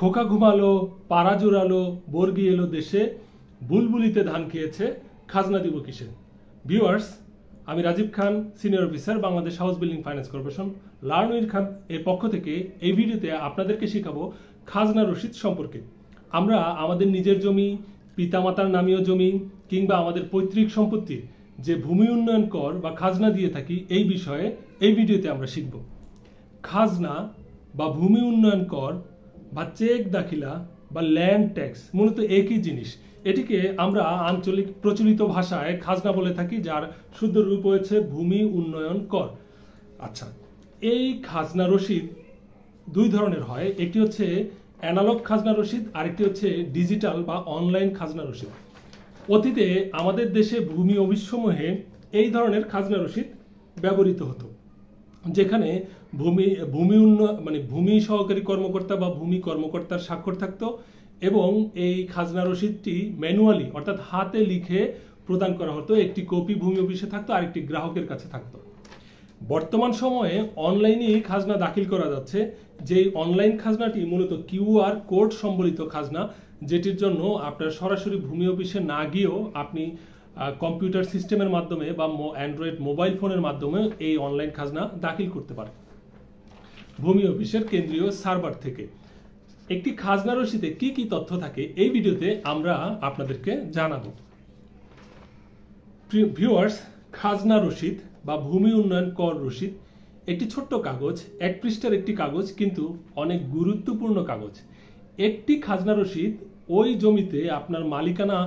খোকা ঘুমালো, পাড়া জোড়ালো, বর্গি এলো দেশে, বুলবুলিতে ধান খেয়েছে, খাজনা দিব কিসে। ভিউয়ার্স, আমি Rajib Khan, senior officer, Bangladesh house building finance corporation, লার্নউইর খান এর পক্ষ থেকে এই ভিডিওতে আপনাদেরকে শেখাবো খাজনা রসিদ সম্পর্কে। আমরা আমাদের নিজের জমি, পিতামাতার নামীয় জমি কিংবা আমাদের পৈতৃক সম্পত্তি যে ভূমি উন্নয়ন কর বা খাজনা দিয়ে থাকি, এই বিষয়ে এই ভিডিওতে আমরা শিখব। খাজনা বা ভূমি উন্নয়ন কর বা চেক দাখিলা বা ল্যান্ড ট্যাক্স মূলত একই জিনিস। এটিকে আমরা আঞ্চলিক প্রচলিত ভাষায় খাজনা বলে থাকি, যার শুদ্ধ রূপ হয়েছে ভূমি উন্নয়ন কর। আচ্ছা, এই খাজনা রসিদ দুই ধরনের হয়। একটি হচ্ছে অ্যানালগ খাজনা রসিদ, আরেকটি হচ্ছে ডিজিটাল বা অনলাইন খাজনা রসিদ। অতীতে আমাদের দেশে ভূমি অফিসসমূহে এই ধরনের খাজনা রসিদ ব্যবহৃত হতো, যেখানে ভূমি সহকারী কর্মকর্তা বা ভূমি কর্মকর্তার স্বাক্ষর থাকতো এবং এই খাজনা রসিদটি ম্যানুয়ালি অর্থাৎ হাতে লিখে প্রদান করা হতো। একটি কপি ভূমি অফিসে থাকতো, আরেকটি গ্রাহকের কাছে থাকতো। বর্তমান সময়ে অনলাইনেই খাজনা দাখিল করা যাচ্ছে, যেই অনলাইন খাজনাটি মূলত কিউআর কোড সম্বলিত খাজনা, যেটির জন্য আপনার সরাসরি ভূমি অফিসে না গিয়েও আপনি কম্পিউটার সিস্টেমের মাধ্যমে বা অ্যান্ড্রয়েড মোবাইল ফোনের মাধ্যমে এই অনলাইন খাজনা দাখিল করতে পারেন ভূমি অফিসের কেন্দ্রীয় সার্ভার থেকে। একটি খাজনা রসিদে কি কি তথ্য থাকে এই ভিডিওতে আমরা আপনাদেরকে জানাবো। ভিউয়ার্স, খাজনা রসিদ বা ভূমি উন্নয়ন কর রসিদ একটি ছোট্ট কাগজ, এক পৃষ্ঠার একটি কাগজ, কিন্তু অনেক গুরুত্বপূর্ণ কাগজ। একটি খাজনা রসিদ ওই জমিতে আপনার মালিকানা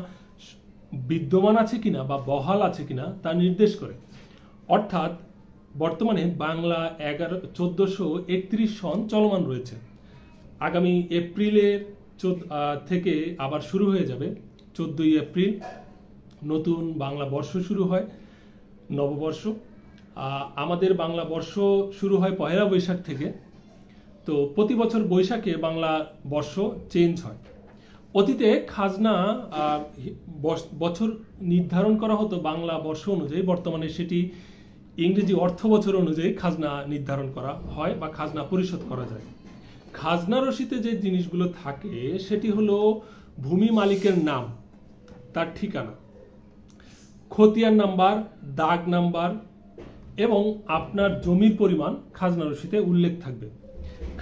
বিদ্যমান আছে কিনা বা বহাল আছে কিনা তা নির্দেশ করে। অর্থাৎ বর্তমানে বাংলা 1431 সন চলমান রয়েছে। আগামী এপ্রিলের থেকে আবার শুরু হয়ে যাবে। 14ই এপ্রিল নতুন বাংলা বর্ষ শুরু হয়, নববর্ষ। আমাদের বাংলা বর্ষ শুরু হয় পহেলা বৈশাখ থেকে। তো প্রতি বছর বৈশাখে বাংলা বর্ষ চেঞ্জ হয়। অতীতে খাজনা বছর নির্ধারণ করা হতো বাংলা বর্ষ অনুযায়ী, বর্তমানে সেটি ইংরেজি অর্থ বছর অনুযায়ী খাজনা নির্ধারণ করা হয় বা খাজনা পরিশোধ করা যায়। খাজনা রসিদে যে জিনিসগুলো থাকে সেটি হলো ভূমি মালিকের নাম, তার ঠিকানা, খতিয়ান নাম্বার, দাগ নাম্বার এবং আপনার জমির পরিমাণ খাজনা রসিদে উল্লেখ থাকবে।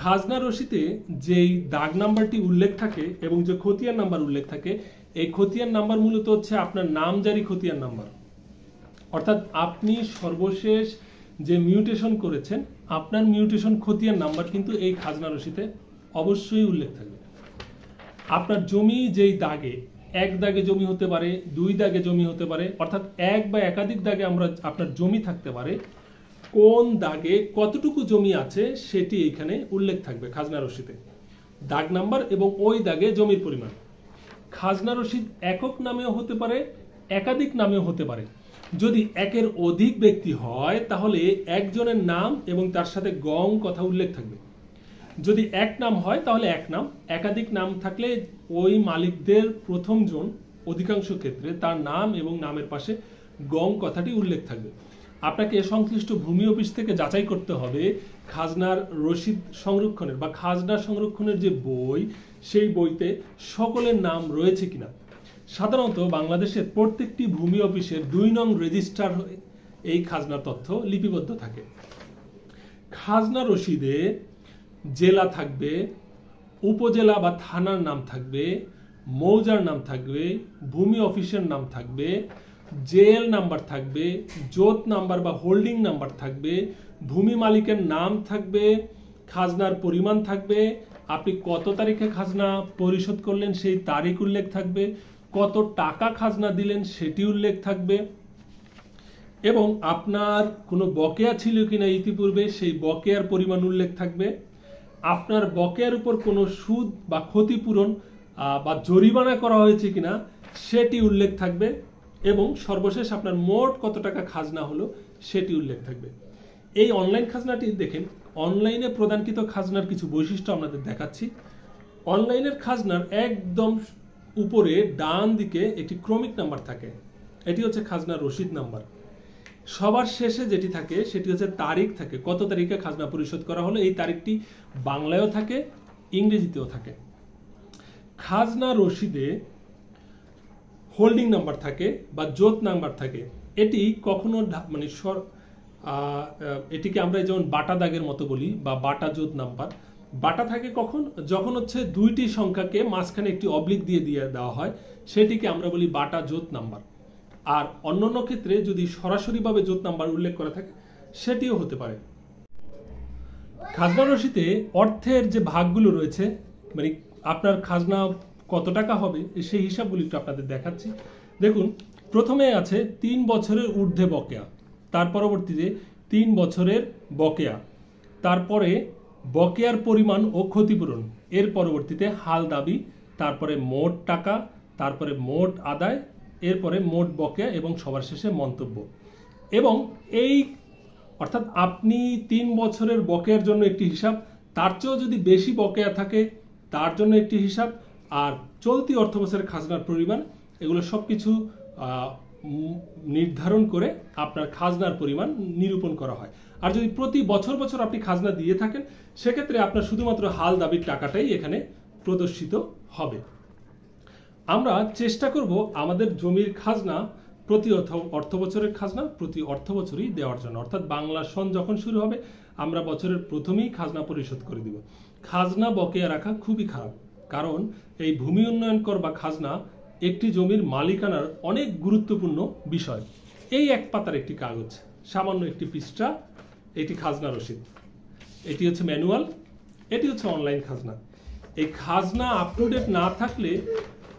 খাজনা রসিদে যেই দাগ নাম্বারটি উল্লেখ থাকে এবং যে খতিয়ান নাম্বার উল্লেখ থাকে, এই খতিয়ান নাম্বার মূলত হচ্ছে আপনার নামজারি খতিয়ান নাম্বার। অর্থাৎ আপনি সর্বশেষ যে মিউটেশন করেছেন, আপনার মিউটেশন খতিয়ান নাম্বার কিন্তু এই খাজনা রসিদে অবশ্যই উল্লেখ থাকবে। আপনার জমি যেই দাগে, এক দাগে জমি হতে পারে, দুই দাগে জমি হতে পারে, অর্থাৎ এক বা একাধিক দাগে আপনার জমি থাকতে পারে। কোন দাগে কতটুকু জমি আছে সেটি এখানে উল্লেখ থাকবে খাজনা রসিদে, দাগ নাম্বার এবং ওই দাগে জমির পরিমাণ। খাজনা রসিদ একক নামেও হতে পারে, একাধিক নামেও হতে পারে। যদি একের অধিক ব্যক্তি হয় তাহলে একজনের নাম এবং তার সাথে গং কথা উল্লেখ থাকবে। যদি এক নাম হয় তাহলে এক নাম, একাধিক নাম থাকলে ওই মালিকদের প্রথম জন অধিকাংশ ক্ষেত্রে তার নাম এবং নামের পাশে গং কথাটি উল্লেখ থাকবে। আপনাকে সংশ্লিষ্ট ভূমি অফিস থেকে যাচাই করতে হবে খাজনার রসিদ সংরক্ষণের বা খাজনা সংরক্ষণের যে বই, সেই বইতে সকলের নাম রয়েছে কিনা। সাধারণত বাংলাদেশের প্রত্যেকটি ভূমি অফিসের 2 নং রেজিস্টার এই খাজনা তথ্য লিপিবদ্ধ থাকে। খাজনা রসিদে জেলা থাকবে, উপজেলা বা থানার নাম থাকবে, মৌজার নাম থাকবে, ভূমি অফিসের নাম থাকবে, জেল নাম্বার থাকবে, জোত নাম্বার বা হোল্ডিং নাম্বার থাকবে, ভূমি মালিকের নাম থাকবে, খাজনার পরিমাণ থাকবে, আপনি কত তারিখে খাজনা পরিশোধ করলেন সেই তারিখ উল্লেখ থাকবে, কত টাকা খাজনা দিলেন সেটি উল্লেখ থাকবে এবং আপনার কোনো বকেয়া ছিল কিনা ইতিপূর্বে সেই বকেয়ার পরিমাণ উল্লেখ থাকবে। আপনার বকেয়ার উপর কোনো সুদ বা ক্ষতিপূরণ বা জরিমানা করা হয়েছে কিনা সেটি উল্লেখ থাকবে এবং সর্বশেষ আপনার মোট কত টাকা খাজনা হলো সেটি উল্লেখ থাকবে। এই অনলাইন খাজনাটি দেখেন, অনলাইনে প্রদানকৃত খাজনার কিছু বৈশিষ্ট্য আপনাদের দেখাচ্ছি। অনলাইনের খাজনার একদম উপরে ডান দিকে একটি ক্রমিক নাম্বার থাকে, এটি হচ্ছে খাজনার রসিদ নাম্বার। সবার শেষে যেটি থাকে সেটি হচ্ছে তারিখ থাকে, কত তারিখে খাজনা পরিশোধ করা হলো। এই তারিখটি বাংলায়ও থাকে, ইংরেজিতেও থাকে। খাজনা রসিদে হোল্ডিং নাম্বার থাকে বা জোত নাম্বার থাকে, এটি কখনো মানে এটিকে আমরা যেমন বাটা দাগের মতো বলি বা বাটা জোত নাম্বার। বাটা থাকে কখন? যখন হচ্ছে দুইটি সংখ্যাকে মাঝখানে একটি অবলিক দিয়ে দেওয়া হয়, সেটিকে আমরা বলি বাটা জোত নাম্বার। আর অন্যান্য ক্ষেত্রে যদি সরাসরিভাবে জোত নাম্বার উল্লেখ করা থাকে সেটিও হতে পারে। খাজনা রসিদে অর্থের যে ভাগগুলো রয়েছে, মানে আপনার খাজনা কত টাকা হবে সেই হিসাবগুলি একটু আপনাদের দেখাচ্ছি। দেখুন, প্রথমে আছে 3 বছরের ঊর্ধ্বে বকেয়া, তার পরবর্তীতে 3 বছরের বকেয়া, তারপরে বকেয়ার পরিমাণ ও ক্ষতিপূরণ, এর পরবর্তীতে হাল দাবি, তারপরে মোট টাকা, তারপরে মোট আদায়, এরপরে মোট বকেয়া এবং সবার শেষে মন্তব্য। এবং এই অর্থাৎ আপনি 3 বছরের বকেয়ার জন্য একটি হিসাব, তার চেয়েও যদি বেশি বকেয়া থাকে তার জন্য একটি হিসাব, আর চলতি অর্থ বছরের খাজনার পরিমাণ, এগুলো সবকিছু নির্ধারণ করে আপনার খাজনার পরিমাণ নিরূপণ করা হয়। আর যদি প্রতি বছর বছর আপনি খাজনা দিয়ে থাকেন, সেক্ষেত্রে আপনার শুধুমাত্র হাল দাবির টাকাটাই এখানে প্রদর্শিত হবে। আমরা চেষ্টা করব আমাদের জমির খাজনা প্রতি অর্থ বছরের খাজনা প্রতি অর্থ বছরই দেওয়ার জন্য, অর্থাৎ বাংলা সন যখন শুরু হবে আমরা বছরের প্রথমেই খাজনা পরিশোধ করে দিব। খাজনা বকেয়া রাখা খুবই খারাপ, কারণ এই ভূমি উন্নয়ন কর বা খাজনা একটি জমির মালিকানার অনেক গুরুত্বপূর্ণ বিষয়। এই এক পাতার একটি কাগজ, সামান্য একটি পৃষ্ঠা, এটি খাজনা রসিদ, এটি হচ্ছে ম্যানুয়াল, এটি হচ্ছে অনলাইন খাজনা। এই খাজনা আপ টু ডেট না থাকলে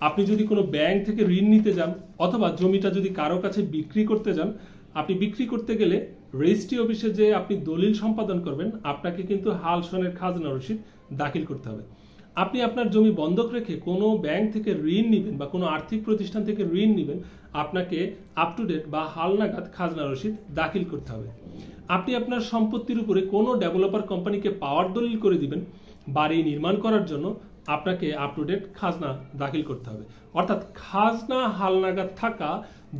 আপনি যদি কোনো ব্যাংক থেকে ঋণ নিতে যান অথবা জমিটা যদি কারো কাছে বিক্রি করতে যান, আপনি বিক্রি করতে গেলে রেজিস্ট্রি অফিসে যে আপনি দলিল সম্পাদন করবেন, আপনাকে কিন্তু হাল সনের খাজনা রসিদ দাখিল করতে হবে। আপনি আপনার জমি বন্ধক রেখে কোনো ব্যাংক থেকে ঋণ নেবেন বা কোনো আর্থিক প্রতিষ্ঠান থেকে ঋণ নেবেন, আপনাকে আপ টু ডেট বা হালনাগাদ খাজনা রসিদ দাখিল করতে হবে। আপনি আপনার সম্পত্তির উপরে কোনো ডেভেলপার কোম্পানিকে পাওয়ার দলিল করে দিবেন বাড়ি নির্মাণ করার জন্য, আপনাকে আপ টু ডেট খাজনা দাখিল করতে হবে। অর্থাৎ খাজনা হালনাগাদ থাকা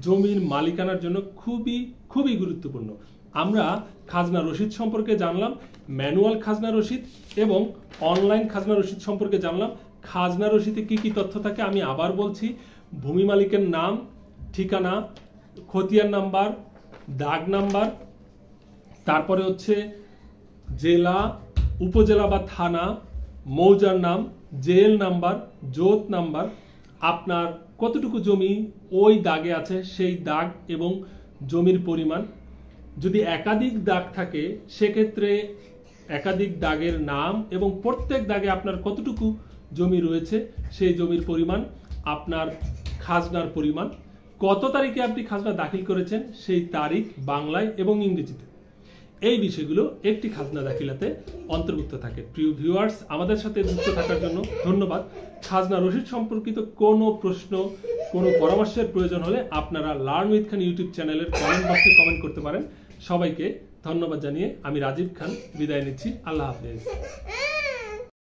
জমির মালিকানার জন্য খুবই খুবই গুরুত্বপূর্ণ। আমরা খাজনা রসিদ সম্পর্কে জানলাম, ম্যানুয়াল খাজনা রসিদ এবং অনলাইন খাজনা রসিদ সম্পর্কে জানলাম। খাজনা রসিদে কি কি তথ্য থাকে আমি আবার বলছি: ভূমি মালিকের নাম, ঠিকানা, খতিয়ান নাম্বার, দাগ নাম্বার, তারপরে হচ্ছে জেলা, উপজেলা বা থানা, মৌজার নাম, জেল নাম্বার, জোত নাম্বার, আপনার কতটুকু জমি ওই দাগে আছে সেই দাগ এবং জমির পরিমাণ। যদি একাধিক দাগ থাকে সেক্ষেত্রে একাধিক দাগের নাম এবং প্রত্যেক দাগে আপনার কতটুকু জমি রয়েছে সেই জমির পরিমাণ, আপনার খাজনার পরিমাণ, কত তারিখে আপনি খাজনা দাখিল করেছেন সেই তারিখ বাংলায় এবং ইংরেজিতে। এই বিষয়গুলো একটি খাজনা দাখিলাতে অন্তর্ভুক্ত থাকে। প্রিয় ভিউয়ার্স, আমাদের সাথে যুক্ত থাকার জন্য ধন্যবাদ। খাজনা রসিদ সম্পর্কিত কোনো প্রশ্ন, কোনো পরামর্শের প্রয়োজন হলে আপনারা লার্ন উইথ খান ইউটিউব চ্যানেলের কমেন্ট বক্সে কমেন্ট করতে পারেন। সবাইকে ধন্যবাদ জানিয়ে আমি রাজীব খান বিদায় নিচ্ছি। আল্লাহ হাফেজ।